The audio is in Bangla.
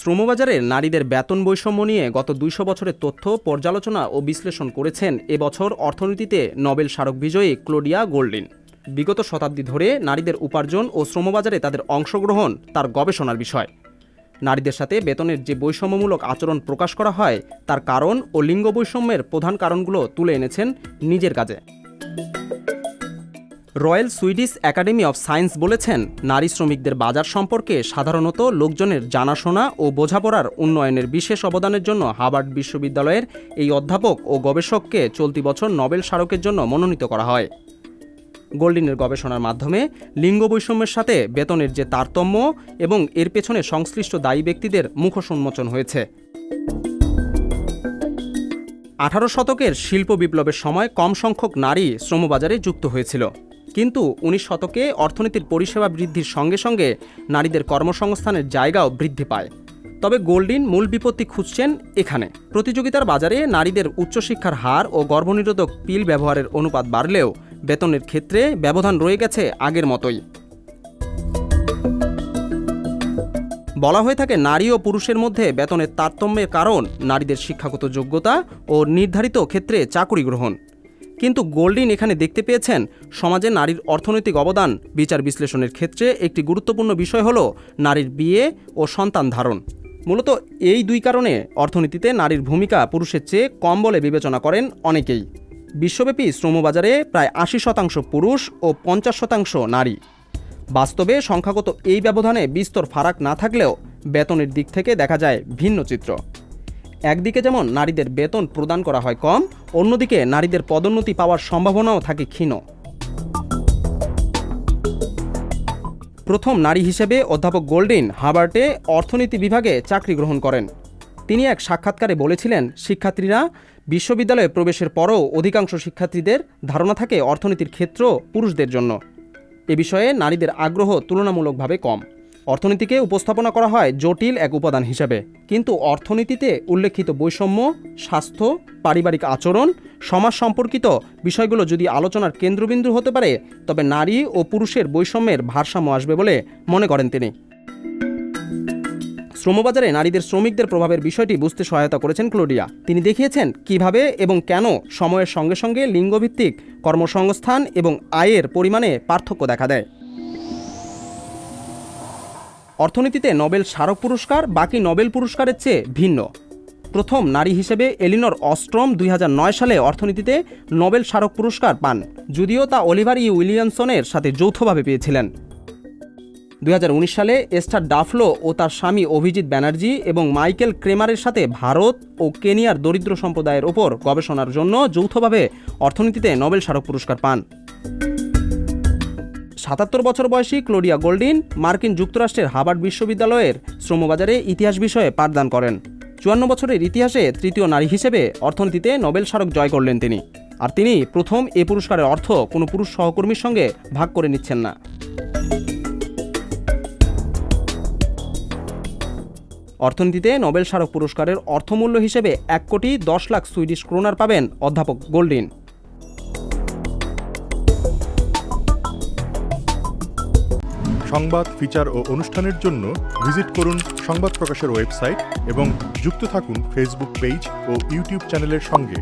শ্রমবাজারে নারীদের বেতন বৈষম্য নিয়ে গত ২০০ বছরের তথ্য পর্যালোচনা ও বিশ্লেষণ করেছেন এবছর অর্থনীতিতে নোবেল স্মারক বিজয়ী ক্লোডিয়া গোল্ডিন। বিগত শতাব্দী ধরে নারীদের উপার্জন ও শ্রমবাজারে তাদের অংশগ্রহণ তার গবেষণার বিষয়। নারীদের সাথে বেতনের যে বৈষম্যমূলক আচরণ প্রকাশ করা হয় তার কারণ ও লিঙ্গ বৈষম্যের প্রধান কারণগুলো তুলে এনেছেন নিজের কাজে। Royal Swedish academy of science বলেছেন, নারী শ্রমিকদের বাজার সম্পর্কে সাধারণত লোকজনের জানাশোনা ও বোঝাপড়ার উন্নয়নের বিশেষ অবদানের জন্য হার্ভার্ড বিশ্ববিদ্যালয়ের এই অধ্যাপক ও গবেষককে চলতি বছর নোবেল স্মারকের জন্য মনোনীত করা হয়। গোল্ডিনের গবেষণার মাধ্যমে লিঙ্গ বৈষম্যের সাথে বেতনের যে তারতম্য এবং এর পেছনে সংশ্লিষ্ট দায়ী ব্যক্তিদের মুখোশ উন্মোচন হয়েছে। 18 শতকের শিল্প বিপ্লবের সময় কম সংখ্যক নারী শ্রমবাজারে যুক্ত হয়েছিল, কিন্তু 19 শতকে অর্থনীতির পরিষেবা বৃদ্ধির সঙ্গে সঙ্গে নারীদের কর্মসংস্থানের জায়গাও বৃদ্ধি পায়। তবে গোল্ডিন মূল বিপত্তি খুঁজছেন এখানে। প্রতিযোগিতার বাজারে নারীদের উচ্চশিক্ষার হার ও গর্ভনিরোধক পিল ব্যবহারের অনুপাত বাড়লেও বেতনের ক্ষেত্রে ব্যবধান রয়ে গেছে আগের মতোই। বলা হয়ে থাকে, নারী ও পুরুষের মধ্যে বেতনের তারতম্যের কারণ নারীদের শিক্ষাগত যোগ্যতা ও নির্ধারিত ক্ষেত্রে চাকুরি গ্রহণ। কিন্তু গোল্ডিন এখানে দেখতে পেয়েছেন, সমাজে নারীর অর্থনৈতিক অবদান বিচার বিশ্লেষণের ক্ষেত্রে একটি গুরুত্বপূর্ণ বিষয় হল নারীর বিয়ে ও সন্তান ধারণ। মূলত এই দুই কারণে অর্থনীতিতে নারীর ভূমিকা পুরুষের চেয়ে কম বলে বিবেচনা করেন অনেকেই। বিশ্বব্যাপী শ্রমবাজারে প্রায় 80% পুরুষ ও 50% নারী। বাস্তবে সংখ্যাগত এই ব্যবধানে বিস্তর ফারাক না থাকলেও বেতনের দিক থেকে দেখা যায় ভিন্ন চিত্র। একদিকে যেমন নারীদের বেতন প্রদান করা হয় কম, অন্যদিকে নারীদের পদোন্নতি পাওয়ার সম্ভাবনাও থাকে ক্ষীণ। প্রথম নারী হিসেবে অধ্যাপক গোল্ডিন হার্ভার্ডে অর্থনীতি বিভাগে চাকরি গ্রহণ করেন। তিনি এক সাক্ষাৎকারে বলেছিলেন, শিক্ষার্থীরা বিশ্ববিদ্যালয়ে প্রবেশের পরও অধিকাংশ শিক্ষার্থীদের ধারণা থাকে অর্থনীতির ক্ষেত্র পুরুষদের জন্য। এ বিষয়ে নারীদের আগ্রহ তুলনামূলকভাবে কম। অর্থনীতিকে উপস্থাপনা করা হয় জটিল এক উপাদান হিসাবে, কিন্তু অর্থনীতিতে উল্লেখিত বৈষম্য, স্বাস্থ্য, পারিবারিক আচরণ, সমাজ সম্পর্কিত বিষয়গুলো যদি আলোচনার কেন্দ্রবিন্দু হতে পারে, তবে নারী ও পুরুষের বৈষম্যের ভারসাম্য আসবে বলে মনে করেন তিনি। শ্রমবাজারে নারীদের শ্রমিকদের প্রভাবের বিষয়টি বুঝতে সহায়তা করেছেন ক্লোডিয়া। তিনি দেখিয়েছেন কিভাবে এবং কেন সময়ের সঙ্গে সঙ্গে লিঙ্গভিত্তিক কর্মসংস্থান এবং আয়ের পরিমাণে পার্থক্য দেখা দেয়। অর্থনীতিতে নোবেল স্মারক পুরস্কার বাকি নোবেল পুরস্কারের চেয়ে ভিন্ন। প্রথম নারী হিসেবে এলিনর অস্ট্রম 2009 সালে অর্থনীতিতে নোবেল স্মারক পুরস্কার পান, যদিও তা অলিভার ই উইলিয়ামসনের সাথে যৌথভাবে পেয়েছিলেন। 2019 সালে এস্থার ডাফলো ও তার স্বামী অভিজিৎ ব্যানার্জি এবং মাইকেল ক্রেমারের সাথে ভারত ও কেনিয়ার দরিদ্র সম্প্রদায়ের ওপর গবেষণার জন্য যৌথভাবে অর্থনীতিতে নোবেল স্মারক পুরস্কার পান। 77 বছর বয়সী ক্লোডিয়া গোল্ডিন মার্কিন যুক্তরাষ্ট্রের হার্ভার্ড বিশ্ববিদ্যালয়ের শ্রমবাজারে ইতিহাস বিষয়ে পাঠদান করেন। 54 বছরের ইতিহাসে তৃতীয় নারী হিসেবে অর্থনীতিতে নোবেল স্মারক জয় করলেন তিনি। আর তিনি প্রথম এ পুরস্কারের অর্থ কোনো পুরুষ সহকর্মীর সঙ্গে ভাগ করে নিচ্ছেন না। অর্থনীতিতে নোবেল স্মারক পুরস্কারের অর্থমূল্য হিসেবে 1,10,00,000 সুইডিশ ক্রোনার পাবেন অধ্যাপক গোল্ডিন। সংবাদ, ফিচার ও অনুষ্ঠানের জন্য ভিজিট করুন সংবাদ প্রকাশের ওয়েবসাইট এবং যুক্ত থাকুন ফেসবুক পেজ ও ইউটিউব চ্যানেলের সঙ্গে।